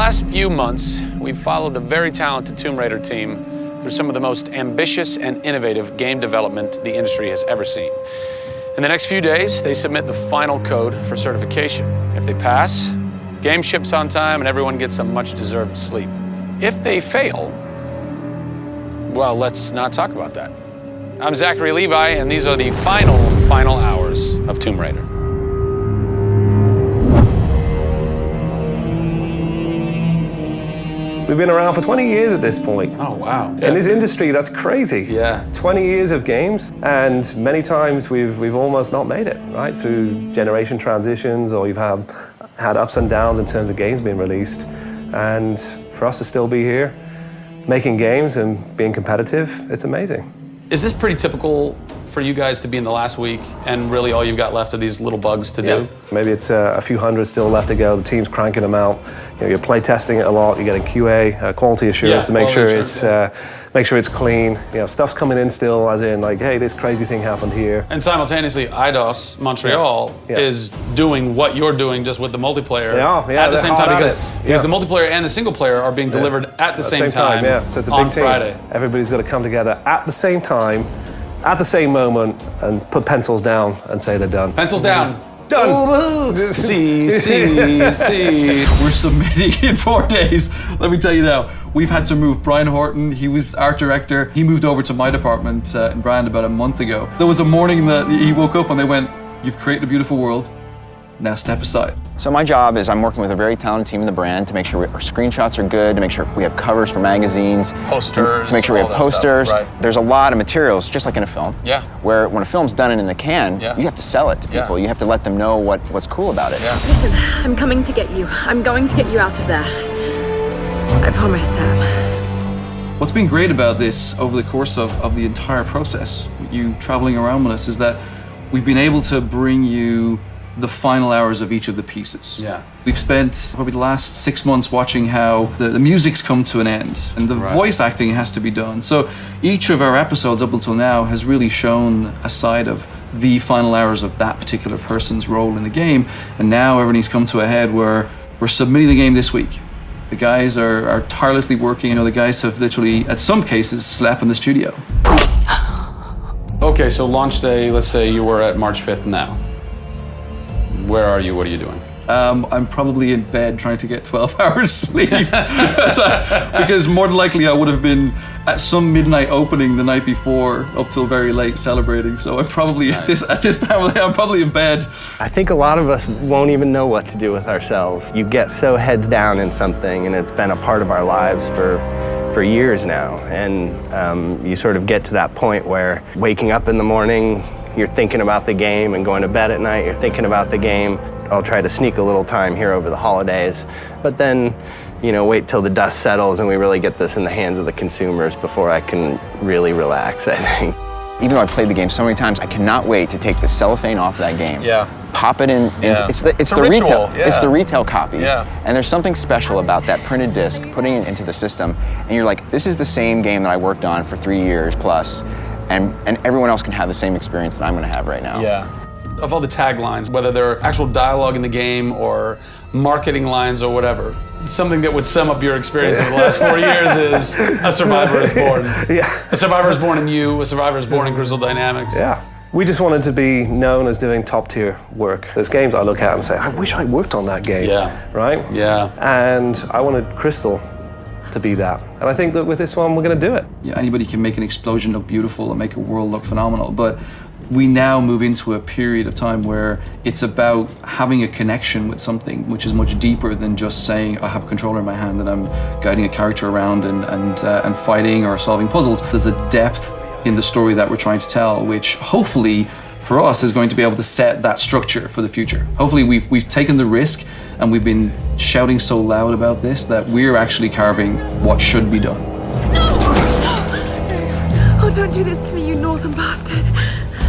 last few months, we've followed the very talented Tomb Raider team through some of the most ambitious and innovative game development the industry has ever seen. In the next few days, they submit the final code for certification. If they pass, game ships on time and everyone gets a much-deserved sleep. If they fail, well, let's not talk about that. I'm Zachary Levi, and these are the final hours of Tomb Raider. We've been around for 20 years at this point. Oh, wow. In this industry, that's crazy. Yeah. 20 years of games, and many times we've almost not made it, right? Through generation transitions, or you've had ups and downs in terms of games being released. And for us to still be here, making games and being competitive, it's amazing. Is this pretty typical for you guys to be in the last week and really all you've got left are these little bugs to do? Maybe it's a few hundred still left to go. The team's cranking them out. You know, you're play testing it a lot. You're getting QA, quality assurance, to make sure it's clean. You know, stuff's coming in still, as in like, hey, this crazy thing happened here. And simultaneously, IDOS Montreal is doing what you're doing, just with the multiplayer at the same time, because the multiplayer and the single player are being delivered at the same time. Yeah, so it's a big on team. Friday. Everybody's got to come together at the same time, at the same moment, and put pencils down and say they're done. Pencils down. Done. See. We're submitting in 4 days. Let me tell you now, we've had to move. Brian Horton, he was art director. He moved over to my department in Brand about a month ago. There was a morning that he woke up and they went, "You've created a beautiful world. Now step aside." So my job is I'm working with a very talented team in the brand to make sure our screenshots are good, to make sure we have covers for magazines, posters, to make sure we have posters. Stuff, right. There's a lot of materials, just like in a film. Yeah. Where when a film's done and in the can, you have to sell it to people. You have to let them know what's cool about it. Yeah. Listen, I'm coming to get you. I'm going to get you out of there. I promise, Sam. What's been great about this over the course of the entire process, you traveling around with us, is that we've been able to bring you the final hours of each of the pieces. Yeah. We've spent probably the last 6 months watching how the music's come to an end and the voice acting has to be done. So each of our episodes up until now has really shown a side of the final hours of that particular person's role in the game. And now everything's come to a head where we're submitting the game this week. The guys are tirelessly working. You know, the guys have literally, at some cases, slept in the studio. Okay, so launch day, let's say you were at March 5th now. Where are you? What are you doing? I'm probably in bed trying to get 12 hours sleep. Because more than likely I would have been at some midnight opening the night before up till very late celebrating. So I'm probably at this time of the day, I'm probably in bed. I think a lot of us won't even know what to do with ourselves. You get so heads down in something, and it's been a part of our lives for years now. And you sort of get to that point where waking up in the morning, you're thinking about the game, and going to bed at night, you're thinking about the game. I'll try to sneak a little time here over the holidays, but then, you know, wait till the dust settles and we really get this in the hands of the consumers before I can really relax, I think. Even though I played the game so many times, I cannot wait to take the cellophane off of that game. Yeah. Pop it in. It's the ritual. retail. It's the retail copy. Yeah. And there's something special about that printed disc, putting it into the system, and you're like, this is the same game that I worked on for 3 years plus. And everyone else can have the same experience that I'm going to have right now. Yeah. Of all the taglines, whether they're actual dialogue in the game or marketing lines or whatever, something that would sum up your experience over the last 4 years is a survivor is born. Yeah. A survivor is born in you, a survivor is born in Crystal Dynamics. Yeah. We just wanted to be known as doing top-tier work. There's games I look at and say, I wish I worked on that game. Yeah. Right? Yeah. And I wanted Crystal to be that. And I think that with this one, we're going to do it. Yeah, anybody can make an explosion look beautiful and make a world look phenomenal, but we now move into a period of time where it's about having a connection with something which is much deeper than just saying, I have a controller in my hand and I'm guiding a character around and fighting or solving puzzles. There's a depth in the story that we're trying to tell, which hopefully for us is going to be able to set that structure for the future. Hopefully we've taken the risk and we've been shouting so loud about this that we're actually carving what should be done. No! Oh, don't do this to me, you northern bastard.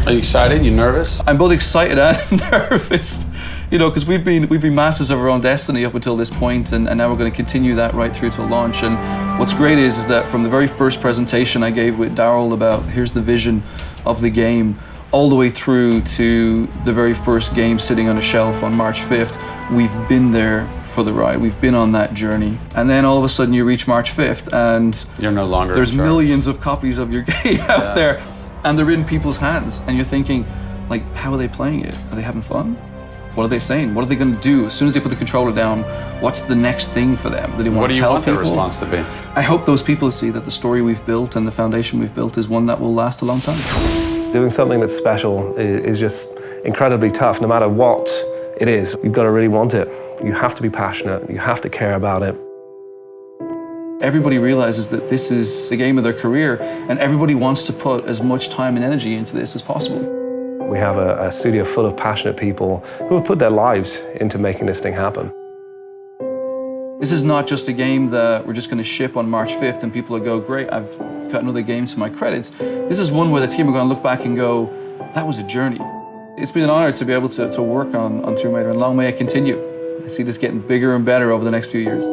Are you excited? You nervous? I'm both excited and nervous, you know, because we've been masters of our own destiny up until this point, and now we're going to continue that right through to launch. And what's great is that from the very first presentation I gave with Daryl about here's the vision of the game, all the way through to the very first game sitting on a shelf on March 5th, we've been there for the ride. We've been on that journey. And then all of a sudden you reach March 5th and you're no longer there's in charge. Millions of copies of your game out there, and they're in people's hands. And you're thinking, like, how are they playing it? Are they having fun? What are they saying? What are they going to do? As soon as they put the controller down, what's the next thing for them? Do they want What to do you tell want people? their response to be? I hope those people see that the story we've built and the foundation we've built is one that will last a long time. Doing something that's special is just incredibly tough, no matter what it is. You've got to really want it. You have to be passionate. You have to care about it. Everybody realizes that this is the game of their career, and everybody wants to put as much time and energy into this as possible. We have a studio full of passionate people who have put their lives into making this thing happen. This is not just a game that we're just going to ship on March 5th and people will go, great, I've got another game to my credits. This is one where the team are going to look back and go, that was a journey. It's been an honor to be able to work on Tomb Raider, and long may it continue. I see this getting bigger and better over the next few years.